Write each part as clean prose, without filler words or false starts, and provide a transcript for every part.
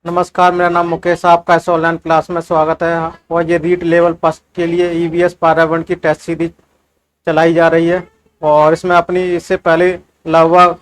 नमस्कार, मेरा नाम मुकेश, आपका इस ऑनलाइन क्लास में स्वागत है। और ये रीट लेवल फर्स्ट के लिए ईवीएस पर्यावरण की टेस्ट सीरीज चलाई जा रही है। और इसमें अपनी इससे पहले लगभग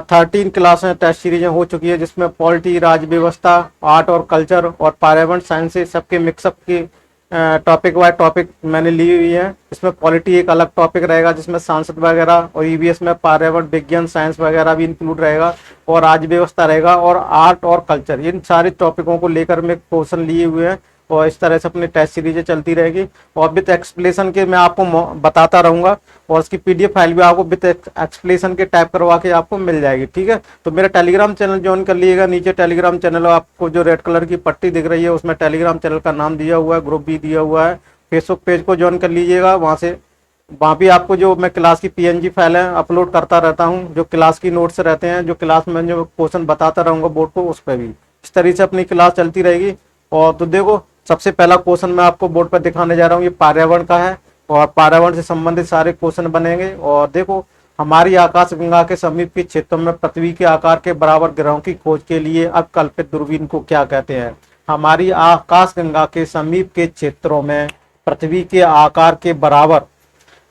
13 क्लासें टेस्ट सीरीजें हो चुकी है, जिसमें पॉलिटी, राज्य व्यवस्था, आर्ट और कल्चर और पर्यावरण साइंस से सबके मिक्सअप की टॉपिक वाइज टॉपिक मैंने ली हुई है। इसमें पॉलिटी एक अलग टॉपिक रहेगा, जिसमें सांसद वगैरह, और ईवीएस में पर्यावरण विज्ञान साइंस वगैरह भी इंक्लूड रहेगा, और राज्य व्यवस्था रहेगा, और आर्ट और कल्चर। इन सारे टॉपिकों को लेकर मैं क्वेश्चन लिए हुए हैं, और इस तरह से अपनी टेस्ट सीरीजें चलती रहेगी। और विद एक्सप्लेशन के मैं आपको बताता रहूंगा, और उसकी पीडीएफ फाइल भी आपको विद एक्सप्लेशन के टाइप करवा के आपको मिल जाएगी। ठीक है, तो मेरा टेलीग्राम चैनल ज्वाइन कर लीजिएगा। नीचे टेलीग्राम चैनल आपको जो रेड कलर की पट्टी दिख रही है, उसमें टेलीग्राम चैनल का नाम दिया हुआ है, ग्रुप भी दिया हुआ है। फेसबुक पेज को ज्वाइन कर लीजिएगा, वहाँ भी आपको जो मैं क्लास की पीएनजी फाइल है अपलोड करता रहता हूँ, जो क्लास की नोट्स रहते हैं, जो क्लास में जो क्वेश्चन बताता रहूँगा बोर्ड को, उस पर भी इस तरीके से अपनी क्लास चलती रहेगी। और तो देखो, सबसे पहला क्वेश्चन मैं आपको बोर्ड पर दिखाने जा रहा हूँ, ये पर्यावरण का है, और पर्यावरण से संबंधित सारे क्वेश्चन बनेंगे। और देखो, हमारी आकाश गंगा के समीप के क्षेत्रों में पृथ्वी के आकार के बराबर ग्रहों की खोज के लिए अवकल्पित दूरबीन को क्या कहते हैं? हमारी आकाश गंगा के समीप के क्षेत्रों में पृथ्वी के आकार के बराबर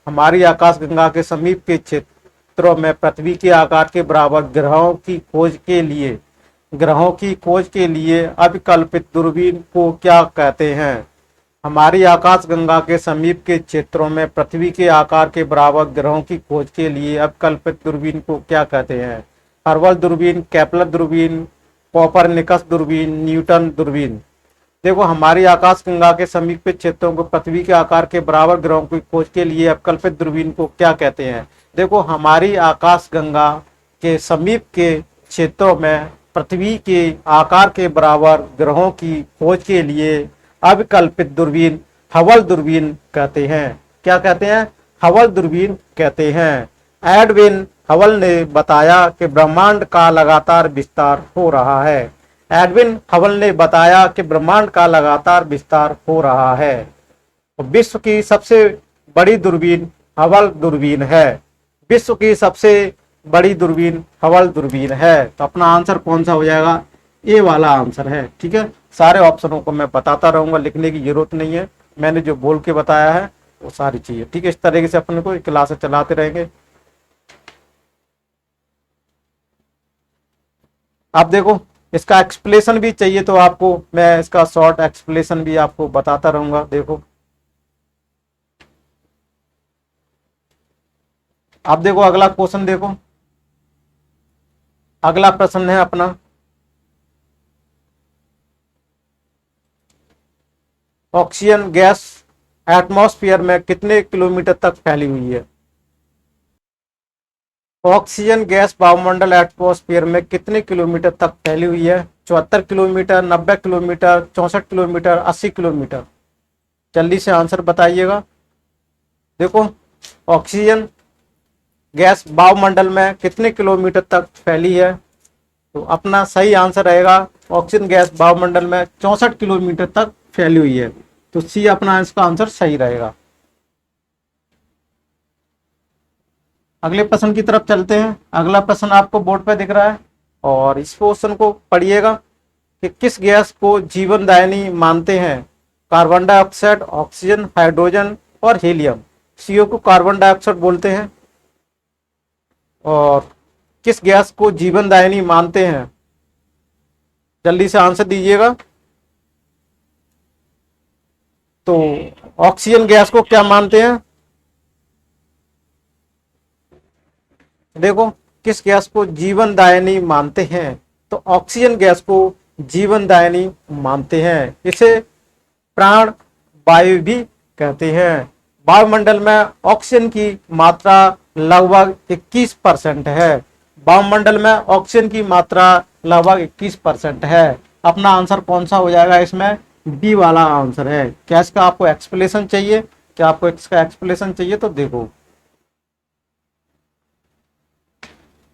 हमारी आकाश गंगा के समीप के क्षेत्रों में पृथ्वी के आकार के बराबर ग्रहों की खोज के लिए अविकल्पित दूरबीन को क्या कहते हैं? हमारी आकाश गंगा के समीप के क्षेत्रों में पृथ्वी के आकार के बराबर ग्रहों की खोज के लिए अविकल्पित दूरबीन को क्या कहते हैं? हर्बल दूरबीन, केपलर दूरबीन, कोपरनिकस दूरबीन, न्यूटन दूरबीन। देखो, हमारी आकाश गंगा के समीप के क्षेत्रों को पृथ्वी के आकार के बराबर ग्रहों की खोज के लिए अवकल्पित दूरबीन को क्या कहते हैं? देखो, हमारी आकाश गंगा के समीप के क्षेत्रों में पृथ्वी के आकार के बराबर ग्रहों की खोज के लिए अविकल्पित दूरबीन हबल दूरबीन कहते हैं। क्या कहते हैं? हबल दूरबीन कहते हैं। एडविन हबल ने बताया कि ब्रह्मांड का लगातार विस्तार हो रहा है। एडविन हबल ने बताया कि ब्रह्मांड का लगातार विस्तार हो रहा है। विश्व की सबसे बड़ी दूरबीन हबल दूरबीन है। विश्व की सबसे बड़ी दूरबीन हबल दूरबीन है। तो अपना आंसर कौन सा हो जाएगा? ए वाला आंसर है। ठीक है, सारे ऑप्शनों को मैं बताता रहूंगा, लिखने की जरूरत नहीं है, मैंने जो बोल के बताया है वो सारी चीजें। ठीक है, इस तरीके से अपने को क्लास चलाते रहेंगे। अब देखो, इसका एक्सप्लेनेशन भी चाहिए तो आपको मैं इसका शॉर्ट एक्सप्लेनेशन भी आपको बताता रहूंगा। देखो, अब देखो अगला क्वेश्चन। देखो, अगला प्रश्न है अपना, ऑक्सीजन गैस एटमॉस्फेयर में कितने किलोमीटर तक फैली हुई है? ऑक्सीजन गैस वायुमंडल एटमॉस्फेयर में कितने किलोमीटर तक फैली हुई है? 74 किलोमीटर, 90 किलोमीटर, 64 किलोमीटर, 80 किलोमीटर। जल्दी से आंसर बताइएगा। देखो, ऑक्सीजन गैस वायुमंडल में कितने किलोमीटर तक फैली है? तो अपना सही आंसर रहेगा, ऑक्सीजन गैस वायुमंडल में 64 किलोमीटर तक फैली हुई है। तो सी अपना इसका आंसर सही रहेगा। अगले प्रश्न की तरफ चलते हैं। अगला प्रश्न आपको बोर्ड पर दिख रहा है, और इस क्वेश्चन को पढ़िएगा कि किस गैस को जीवनदायिनी मानते हैं? कार्बन डाइऑक्साइड, ऑक्सीजन, हाइड्रोजन और हीलियम। सीओ को कार्बन डाइऑक्साइड बोलते हैं। और किस गैस को जीवनदायिनी मानते हैं? जल्दी से आंसर दीजिएगा। तो ऑक्सीजन गैस को क्या मानते हैं? देखो, किस गैस को जीवनदायिनी मानते हैं? तो ऑक्सीजन गैस को जीवनदायिनी मानते हैं। इसे प्राण वायु भी कहते हैं। वायुमंडल में ऑक्सीजन की मात्रा लगभग 21% है। वायुमंडल में ऑक्सीजन की मात्रा लगभग 21% है। अपना आंसर कौन सा हो जाएगा? इसमें बी वाला आंसर है। क्या इसका आपको एक्सप्लेनेशन चाहिए? क्या आपको इसका एक्सप्लेनेशन चाहिए? तो देखो,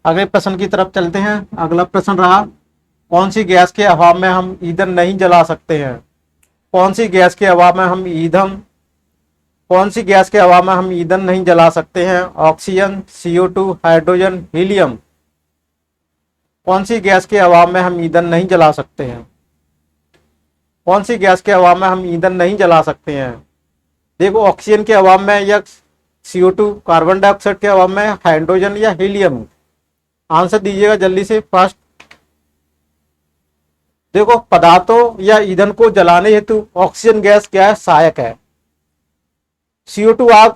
अगले प्रश्न की तरफ चलते हैं। अगला प्रश्न रहा, कौन सी गैस के अभाव में हम ईंधन नहीं जला सकते हैं? कौन सी गैस के अभाव में हम ईंधन नहीं जला सकते हैं? Oxygen, CO2, hydrogen, helium. कौन सी गैस के अभाव में हम ईंधन नहीं जला सकते हैं? कौन सी गैस के हवा में हम ईंधन नहीं जला सकते हैं? देखो, ऑक्सीजन के हवा में या CO2, कार्बन डाइऑक्साइड के हवा में, हाइड्रोजन या हीलियम। आंसर दीजिएगा जल्दी से फर्स्ट। देखो, पदार्थों या ईंधन को जलाने हेतु ऑक्सीजन गैस क्या है? सहायक है। CO2 आग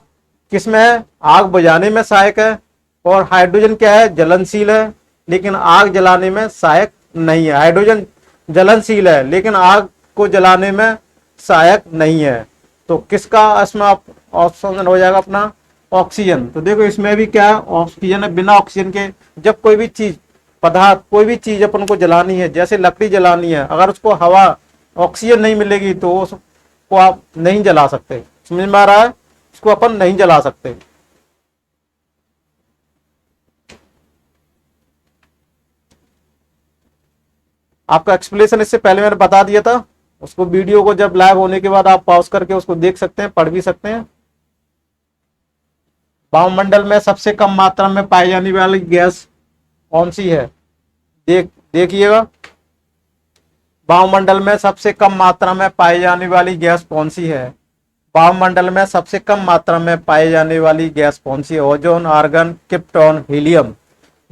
किसमें है? आग बुझाने में सहायक है। और हाइड्रोजन क्या है? जलनशील है, लेकिन आग जलाने में सहायक नहीं है। हाइड्रोजन जलनशील है लेकिन आग को जलाने में सहायक नहीं है। तो किसका इसमें ऑप्शन हो जाएगा अपना? ऑक्सीजन। तो देखो, इसमें भी क्या है? ऑक्सीजन है। बिना ऑक्सीजन के जब कोई भी चीज, पदार्थ, कोई भी चीज अपन को जलानी है, जैसे लकड़ी जलानी है, अगर उसको हवा, ऑक्सीजन नहीं मिलेगी तो उसको आप नहीं जला सकते। समझ में आ रहा है? उसको अपन नहीं जला सकते। आपका एक्सप्लेनेशन इससे पहले मैंने बता दिया था, उसको वीडियो को जब लाइव होने के बाद आप पॉज करके उसको देख सकते हैं, पढ़ भी सकते हैं। वायुमंडल में सबसे कम मात्रा में पाई जाने वाली गैस कौन सी है? देखिएगा, वायुमंडल में सबसे कम मात्रा में पाई जाने वाली गैस कौन सी है? वायुमंडल में सबसे कम मात्रा में पाई जाने वाली गैस कौन सी है? Ozone, argon, krypton, helium.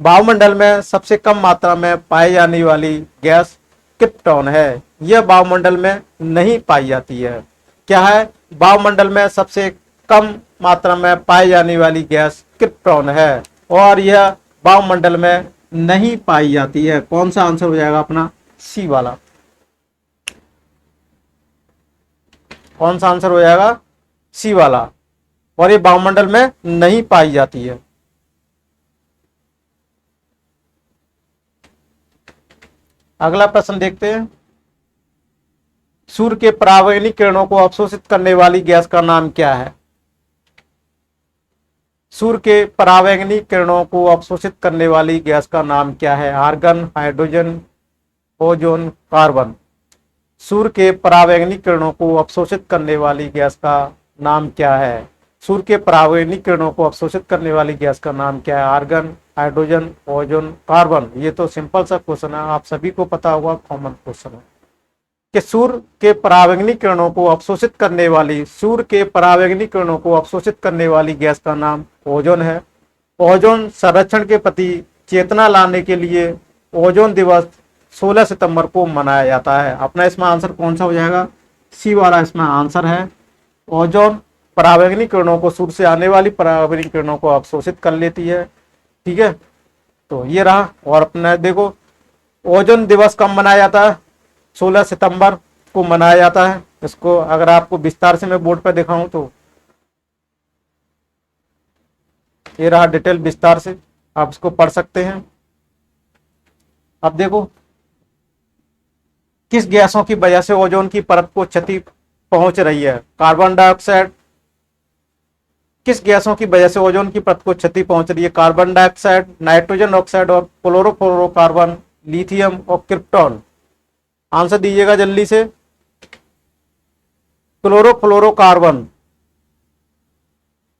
वायुमंडल में सबसे कम मात्रा में पाई जाने वाली गैस क्रिप्टॉन है। यह वायुमंडल में नहीं पाई जाती है। क्या है? वायुमंडल में सबसे कम मात्रा में पाई जाने वाली गैस क्रिप्टॉन है और यह वायुमंडल में नहीं पाई जाती है। कौन सा आंसर हो जाएगा अपना? सी वाला। कौन सा आंसर हो जाएगा? सी वाला। और ये वायुमंडल में नहीं पाई जाती है। अगला प्रश्न देखते हैं। सूर्य के परावैंगनिक किरणों को अवशोषित करने वाली गैस का नाम क्या है? सूर्य के परावैंगनिक किरणों को अवशोषित करने वाली गैस का नाम क्या है? Argon, hydrogen, ozone, carbon. सूर्य के परावैंगनिक किरणों को अवशोषित करने वाली गैस का नाम क्या है? सूर्य के परावैंगनिक किरणों को अवशोषित करने वाली गैस का नाम क्या है? Argon, hydrogen, ozone, carbon. ये तो सिंपल सा क्वेश्चन है, आप सभी को पता होगा, कॉमन क्वेश्चन है कि सूर्य के परावैंगनिक किरणों को अवशोषित करने वाली, सूर्य के परावैंगनिक किरणों को अवशोषित करने वाली गैस का नाम ओजोन है। ओजोन संरक्षण के प्रति चेतना लाने के लिए ओजोन दिवस 16 सितंबर को मनाया जाता है। अपना इसमें आंसर कौन सा हो जाएगा? सी वाला इसमें आंसर है। ओजोन परावैंगनिक किरणों को, सूर्य से आने वाली परावैंगनिक किरणों को अवशोषित कर लेती है। ठीक है, तो ये रहा। और अपना देखो, ओजोन दिवस कब मनाया जाता है? 16 सितंबर को मनाया जाता है। इसको अगर आपको विस्तार से मैं बोर्ड पर दिखाऊं तो ये रहा डिटेल, विस्तार से आप इसको पढ़ सकते हैं। अब देखो, किस गैसों की वजह से ओजोन की परत को क्षति पहुंच रही है? Carbon dioxide. किस गैसों की वजह से ओजोन की परत को क्षति पहुंच रही है? कार्बन डाइऑक्साइड, नाइट्रोजन ऑक्साइड और क्लोरोफ्लोरोकार्बन, लिथियम और क्रिप्टॉन। आंसर दीजिएगा जल्दी से। क्लोरोफ्लोरोकार्बन।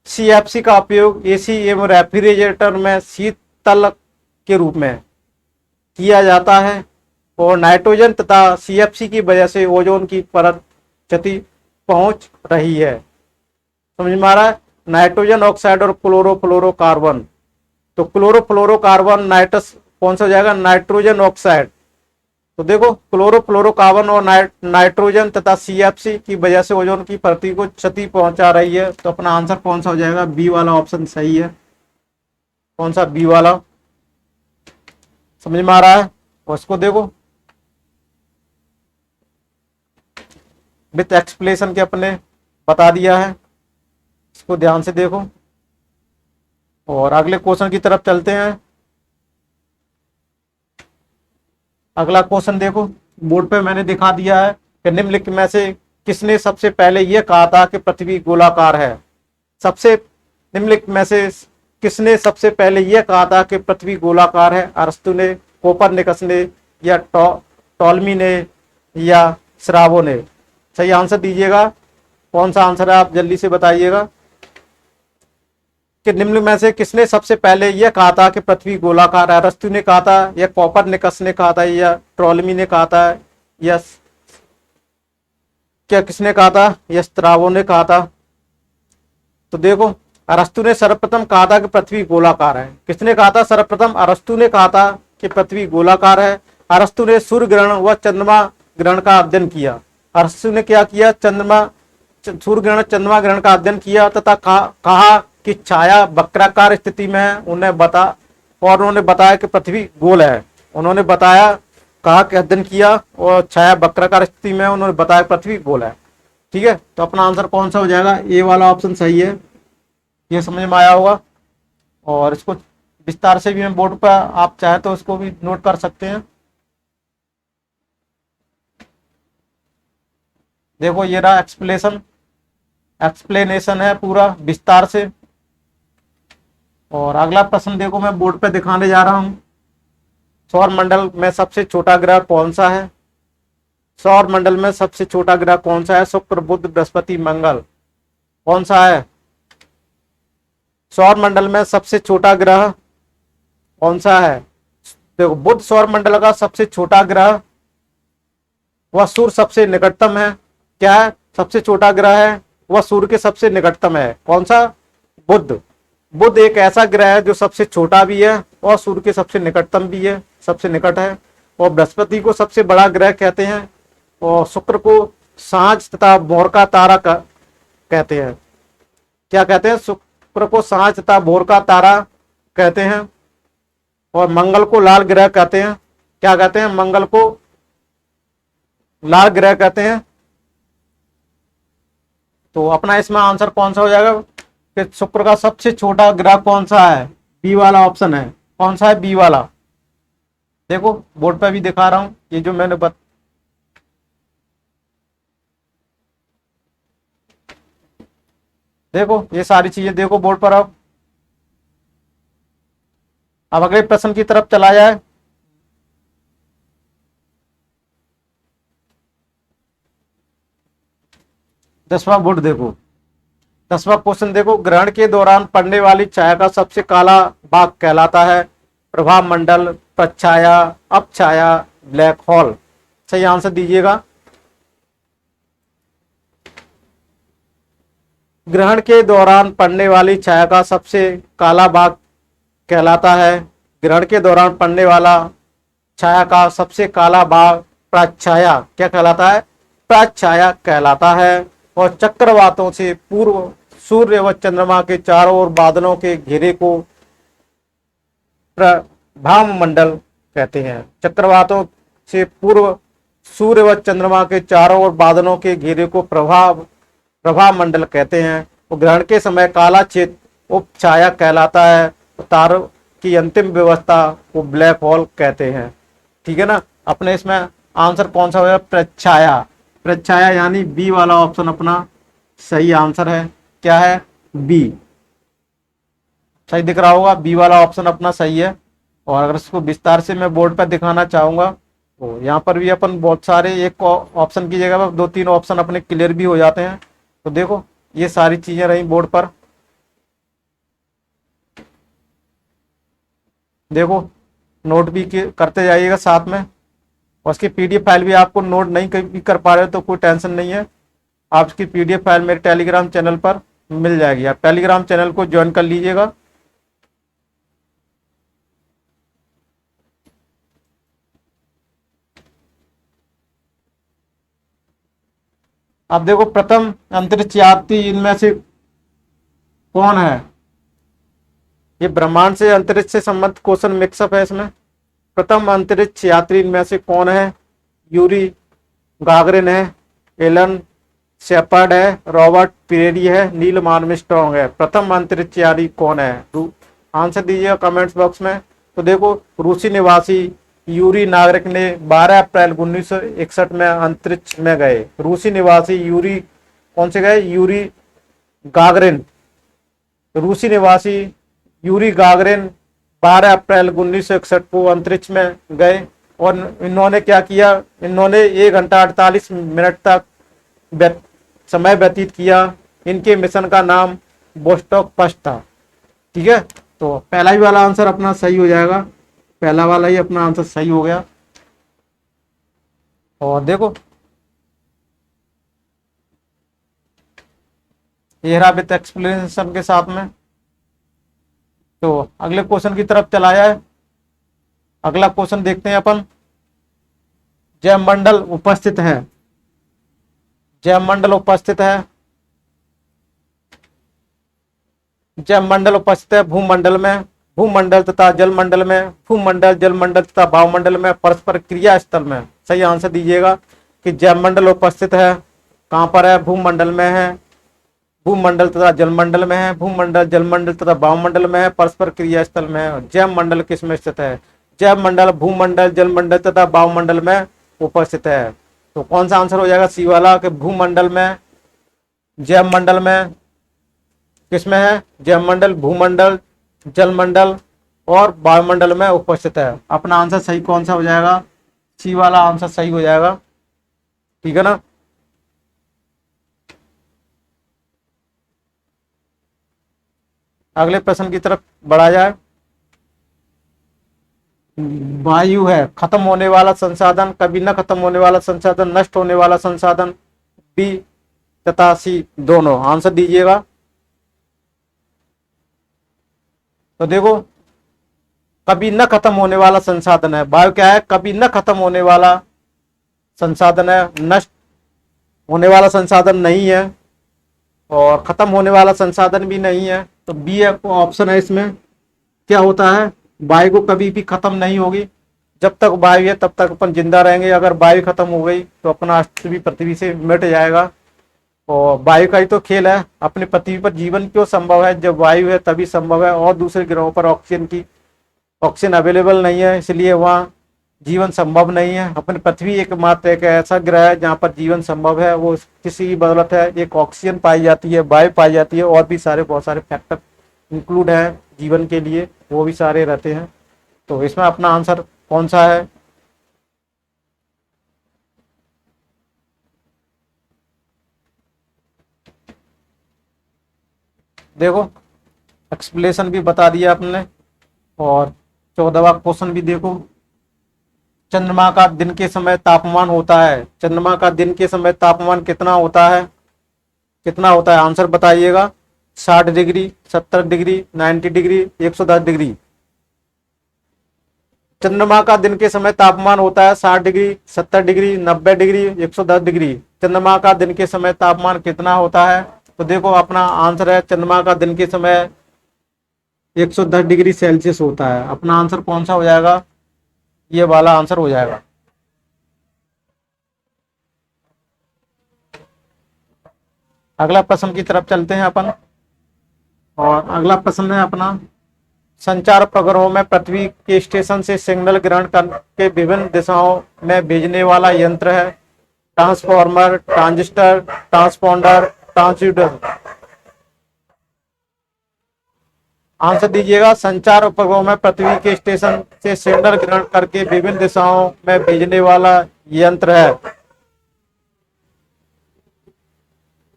CFC का उपयोग AC एवं रेफ्रिजरेटर में शीतलक के रूप में किया जाता है और नाइट्रोजन तथा CFC की वजह से ओजोन की परत क्षति पहुंच रही है। समझ में आ रहा है? नाइट्रोजन ऑक्साइड और क्लोरोफ्लोरोकार्बन। तो क्लोरोफ्लोरोकार्बन नाइट्रस कौन सा हो जाएगा? Nitrogen oxide. तो देखो, क्लोरोफ्लोरोकार्बन और नाइट्रोजन तथा CFC की वजह से ओजोन की परत को क्षति पहुंचा रही है। तो अपना आंसर कौन सा हो जाएगा? बी वाला ऑप्शन सही है। कौन सा? बी वाला। समझ में आ रहा है? और इसको देखो, विथ एक्सप्लेनेशन के अपने बता दिया है, इसको ध्यान से देखो। और अगले क्वेश्चन की तरफ चलते हैं। अगला क्वेश्चन देखो, बोर्ड पे मैंने दिखा दिया है कि निम्नलिखित में से किसने सबसे पहले यह कहा था कि पृथ्वी गोलाकार है? निम्नलिखित में से किसने सबसे पहले यह कहा था कि पृथ्वी गोलाकार है? अरस्तु ने, कोपरनिकस ने, या टॉलमी ने, या स्ट्राबो ने? सही आंसर दीजिएगा। कौन सा आंसर है आप जल्दी से बताइएगा कि निम्न में से किसने सबसे पहले यह कहा था कि पृथ्वी गोलाकार है? अरस्तु ने कहा था, या कोपरनिकस ने कहा था, या टॉलमी ने कहा था, या क्या किसने कहा था? यह स्त्राबो ने कहा था। तो देखो, अरस्तु ने सर्वप्रथम कहा था कि पृथ्वी गोलाकार है। किसने कहा था सर्वप्रथम? अरस्तु ने कहा था कि पृथ्वी गोलाकार है। अरस्तु ने सूर्य ग्रहण व चंद्रमा ग्रहण का अध्ययन किया। अरस्तु ने क्या किया? सूर्य ग्रहण चंद्रमा ग्रहण का अध्ययन किया तथा कहा कि छाया वक्राकार स्थिति में है। उन्होंने बताया कि पृथ्वी गोल है। उन्होंने बताया, कहा कि अध्ययन किया और छाया वक्राकार स्थिति में, उन्होंने बताया पृथ्वी गोल है। ठीक है, तो अपना आंसर कौन सा हो जाएगा? ए वाला ऑप्शन सही है। ये समझ में आया होगा। और इसको विस्तार से भी मैं बोर्ड पर, आप चाहे तो इसको भी नोट कर सकते हैं। देखो, ये रहा एक्सप्लेनेशन है पूरा विस्तार से। और अगला प्रश्न देखो, मैं बोर्ड पे दिखाने जा रहा हूं। सौर मंडल में सबसे छोटा ग्रह कौन सा है? सौर मंडल में सबसे छोटा ग्रह कौन सा है? शुक्र, बुध, बृहस्पति, मंगल, कौन सा है? सौर मंडल में सबसे छोटा ग्रह कौन सा है? देखो, बुध सौर मंडल का सबसे छोटा ग्रह, वह सूर्य सबसे निकटतम है। क्या है? सबसे छोटा ग्रह है, वह सूर्य के सबसे निकटतम है। कौन सा? बुध। बुध एक ऐसा ग्रह है जो सबसे छोटा भी है और सूर्य के सबसे निकटतम भी है, सबसे निकट है। और बृहस्पति को सबसे बड़ा ग्रह कहते हैं। और शुक्र को सांझ तथा भोर का तारा कहते हैं। क्या कहते हैं? शुक्र को सांझ तथा भोर का तारा कहते हैं। और मंगल को लाल ग्रह कहते हैं। क्या कहते हैं? मंगल को लाल ग्रह कहते हैं। तो अपना इसमें आंसर कौन सा हो जाएगा कि शुक्र का सबसे छोटा ग्रह कौन सा है? बी वाला ऑप्शन है। कौन सा है? बी वाला। देखो, बोर्ड पे भी दिखा रहा हूं, ये जो मैंने देखो, ये सारी चीजें देखो बोर्ड पर। अब अगले प्रश्न की तरफ चला जाए। दसवां बोर्ड देखो, 10वां क्वेश्चन देखो, ग्रहण के दौरान पड़ने वाली छाया का सबसे काला भाग कहलाता है? प्रभाव मंडल, प्रच्छाया, अपछाया, ब्लैक होल। सही आंसर दीजिएगा। ग्रहण के दौरान पड़ने वाली छाया का सबसे काला भाग कहलाता है? ग्रहण के दौरान पड़ने वाला छाया का सबसे काला भाग प्रच्छाया क्या कहलाता है? प्रच्छाया कहलाता है। और चक्रवातों से पूर्व सूर्य व चंद्रमा के चारों ओर बादलों के घेरे को प्रभाव मंडल कहते हैं। चक्रवातों से पूर्व सूर्य व चंद्रमा के चारों ओर बादलों के घेरे को प्रभाव मंडल कहते हैं। और ग्रहण के समय काला क्षेत्र उपछाया कहलाता है। तारों की अंतिम व्यवस्था को ब्लैक होल कहते हैं। ठीक है ना। अपने इसमें आंसर कौन सा होगा? प्रच्छाया। प्रच्छाया यानी बी वाला ऑप्शन अपना सही आंसर है। क्या है? बी। सही दिख रहा होगा, बी वाला ऑप्शन अपना सही है। और अगर इसको विस्तार से मैं बोर्ड पर दिखाना चाहूंगा तो यहाँ पर भी अपन बहुत सारे, एक ऑप्शन की जगह पर 2-3 ऑप्शन अपने क्लियर भी हो जाते हैं। तो देखो, ये सारी चीजें रही बोर्ड पर। देखो, नोट भी करते जाइएगा साथ में। और उसकी पीडीएफ फाइल भी, आपको नोट नहीं भी कर पा रहे हो तो कोई टेंशन नहीं है, आप इसकी पीडीएफ फाइल मेरे टेलीग्राम चैनल पर मिल जाएगी। आप टेलीग्राम चैनल को ज्वाइन कर लीजिएगा। अब देखो, प्रथम अंतरिक्ष यात्री इनमें से कौन है? ये ब्रह्मांड से अंतरिक्ष से संबंधित क्वेश्चन मिक्सअप है इसमें। प्रथम अंतरिक्ष यात्री इनमें से कौन है? यूरी गागरिन है, एलन शेपर्ड है, रॉबर्ट पिरेरी है, नील आर्मस्ट्रांग है। प्रथम अंतरिक्ष यात्री कौन है? आंसर दीजिएगा कमेंट्स बॉक्स में। तो देखो, रूसी निवासी यूरी नागरिक ने 12 अप्रैल 1961 में अंतरिक्ष में गए। रूसी निवासी यूरी कौन से गए? Yuri Gagarin. रूसी निवासी यूरी गागरिन 12 अप्रैल 1961 को अंतरिक्ष में गए। और इन्होंने क्या किया? इन्होंने 1 घंटा 48 मिनट तक समय व्यतीत किया। इनके मिशन का नाम वोस्टॉक फर्स्ट था। ठीक है, तो पहला ही वाला आंसर अपना सही हो जाएगा। पहला वाला ही अपना आंसर सही हो गया। और देखो, ये रहा विद एक्सप्लेनेशन के साथ में। तो अगले क्वेश्चन की तरफ चला जाए। अगला क्वेश्चन देखते हैं अपन। जैव मंडल उपस्थित है, जैव मंडल उपस्थित है, जैव मंडल उपस्थित है भूमंडल में, भूमंडल तथा जलमंडल में, भूमंडल जलमंडल तथा वायुमंडल में, परस्पर क्रिया स्थल में। सही आंसर दीजिएगा कि जैव मंडल उपस्थित है कहाँ पर है, भूमंडल में है, भूमंडल तथा जलमंडल में है, भूमंडल जलमंडल तथा वायुमंडल में है, परस्पर क्रिया स्थल में है। जैव मंडल किस में स्थित है, जैव मंडल भूमंडल जलमंडल तथा वायुमंडल में उपस्थित है। तो कौन सा आंसर हो जाएगा, सी वाला, कि भूमंडल में, जैव मंडल में, किसमें है, जैव मंडल, भूमंडल, जलमंडल और वायुमंडल में उपस्थित है। अपना आंसर सही कौन सा हो जाएगा, सी वाला आंसर सही हो जाएगा। ठीक है ना। अगले प्रश्न की तरफ बढ़ा जाए। वायु है खत्म होने वाला संसाधन, कभी न खत्म होने वाला संसाधन, नष्ट होने वाला संसाधन, बी तथा सी दोनों। आंसर दीजिएगा। तो देखो, कभी न खत्म होने वाला संसाधन है। वायु क्या है, कभी न खत्म होने वाला संसाधन है, नष्ट होने वाला संसाधन नहीं है और खत्म होने वाला संसाधन भी नहीं है। तो बी ऑप्शन है इसमें। क्या होता है, वायु को कभी भी खत्म नहीं होगी, जब तक वायु है तब तक अपन जिंदा रहेंगे। अगर वायु खत्म हो गई तो अपना अस्तित्व भी पृथ्वी से मिट जाएगा। और वायु का ही तो खेल है। अपनी पृथ्वी पर जीवन क्यों संभव है, जब वायु है तभी संभव है। और दूसरे ग्रहों पर ऑक्सीजन अवेलेबल नहीं है, इसलिए वहाँ जीवन संभव नहीं है। अपनी पृथ्वी एकमात्र एक ऐसा ग्रह है जहाँ पर जीवन संभव है। वो किसी की बदौलत है, एक ऑक्सीजन पाई जाती है, वायु पाई जाती है, और भी सारे बहुत सारे फैक्टर इंक्लूड है जीवन के लिए, वो भी सारे रहते हैं। तो इसमें अपना आंसर कौन सा है, देखो एक्सप्लेनेशन भी बता दिया आपने। और 14वां क्वेश्चन भी देखो। चंद्रमा का दिन के समय तापमान होता है, चंद्रमा का दिन के समय तापमान कितना होता है, कितना होता है, आंसर बताइएगा। 60 डिग्री, 70 डिग्री, 90 डिग्री, 110 डिग्री। चंद्रमा का दिन के समय तापमान होता है 60 डिग्री, 70 डिग्री, 90 डिग्री, 110 डिग्री। चंद्रमा का दिन के समय तापमान कितना होता है, तो देखो अपना आंसर है, चंद्रमा का दिन के समय 110 डिग्री सेल्सियस होता है। अपना आंसर कौन सा हो जाएगा, ये वाला आंसर हो जाएगा। अगला प्रश्न की तरफ चलते हैं अपन। और अगला प्रश्न है अपना, संचार उपग्रहों में पृथ्वी के स्टेशन से सिग्नल ग्रहण करके विभिन्न दिशाओं में भेजने वाला यंत्र है transformer, transistor, transponder, transducer. Answer दीजिएगा। संचार उपग्रहों में पृथ्वी के स्टेशन से सिग्नल ग्रहण करके विभिन्न दिशाओं में भेजने वाला यंत्र है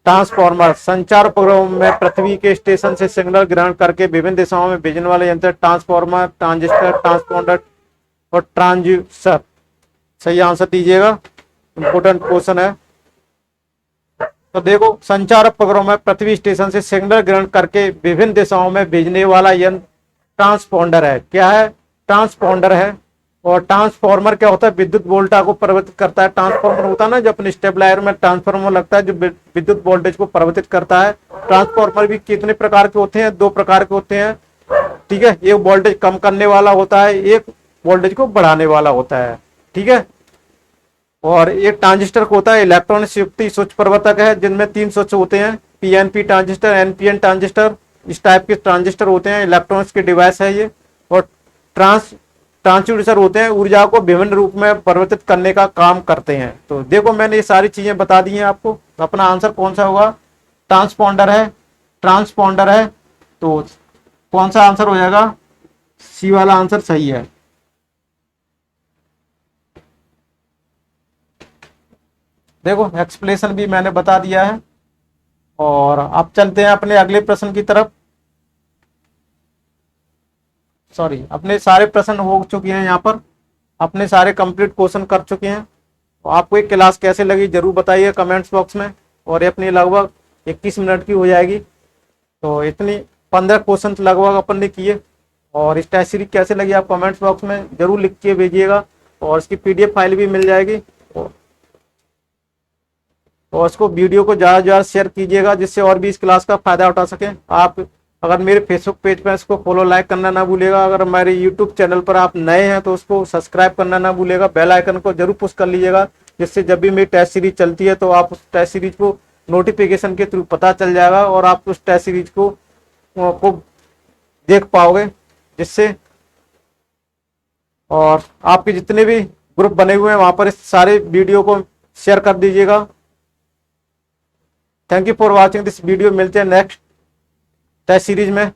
ट्रांसफॉर्मर। संचार उपग्रहों में पृथ्वी के स्टेशन से सिग्नल ग्रहण करके विभिन्न दिशाओं में भेजने वाले यंत्र ट्रांसफॉर्मर, ट्रांजिस्टर, ट्रांसपोंडर और ट्रांसड्यूसर। सही आंसर दीजिएगा, इंपोर्टेंट क्वेश्चन है। तो देखो, संचार उपग्रहों में पृथ्वी स्टेशन से सिग्नल ग्रहण करके विभिन्न दिशाओं में भेजने वाला यंत्र ट्रांसपोंडर है। क्या है, ट्रांसपोंडर है। और ट्रांसफॉर्मर क्या होता है, विद्युत वोल्टा को परिवर्तित करता है। ट्रांसफॉर्मर होता है ना, जो अपने स्टेबलाइजर में ट्रांसफॉर्मर लगता है, जो विद्युत वोल्टेज को परिवर्तित करता है। ट्रांसफॉर्मर भी कितने प्रकार के होते हैं, 2 प्रकार के होते हैं। ठीक है, एक वोल्टेज कम करने वाला होता है, एक वोल्टेज को बढ़ाने वाला होता है। ठीक है। और एक ट्रांजिस्टर को होता है इलेक्ट्रॉनिक युक्ति स्विच परिवर्तक है, जिनमें 3 स्विच होते हैं, पीएनपी ट्रांजिस्टर, एनपीएन ट्रांजिस्टर। इस टाइप के ट्रांजिस्टर होते हैं, इलेक्ट्रॉनिक्स के डिवाइस है ये। और ट्रांसड्यूसर होते हैं, ऊर्जा को विभिन्न रूप में परिवर्तित करने का काम करते हैं। तो देखो, मैंने ये सारी चीजें बता दी हैं आपको। अपना आंसर कौन सा होगा, ट्रांसपोंडर है, ट्रांसपोंडर है। तो कौन सा आंसर हो जाएगा, सी वाला आंसर सही है। देखो, एक्सप्लेनेशन भी मैंने बता दिया है। और अब चलते हैं अपने अगले प्रश्न की तरफ। सॉरी, अपने सारे प्रश्न हो चुके हैं यहाँ पर, अपने सारे कंप्लीट क्वेश्चन कर चुके हैं। तो आपको एक क्लास कैसे लगी जरूर बताइए कमेंट्स बॉक्स में। और ये अपनी लगभग 21 मिनट की हो जाएगी। तो इतनी 15 क्वेश्चन लगभग अपन ने किए। और इस टेस्ट सीरीज कैसे लगी आप कमेंट्स बॉक्स में जरूर लिख के भेजिएगा, और इसकी PDF फाइल भी मिल जाएगी। और इसको वीडियो को ज़्यादा से ज़्यादा शेयर कीजिएगा, जिससे और भी इस क्लास का फ़ायदा उठा सकें। आप अगर मेरे फेसबुक पेज पर इसको फॉलो लाइक करना ना भूलिएगा। अगर हमारे यूट्यूब चैनल पर आप नए हैं तो उसको सब्सक्राइब करना ना भूलिएगा। बेल आइकन को जरूर पुश कर लीजिएगा, जिससे जब भी मेरी टेस्ट सीरीज चलती है तो आप उस टेस्ट सीरीज को नोटिफिकेशन के थ्रू पता चल जाएगा और आप उस टेस्ट सीरीज को देख पाओगे। जिससे और आपके जितने भी ग्रुप बने हुए हैं वहां पर इस सारे वीडियो को शेयर कर दीजिएगा। Thank you for watching this video. मिलते हैं नेक्स्ट टेस्ट सीरीज में।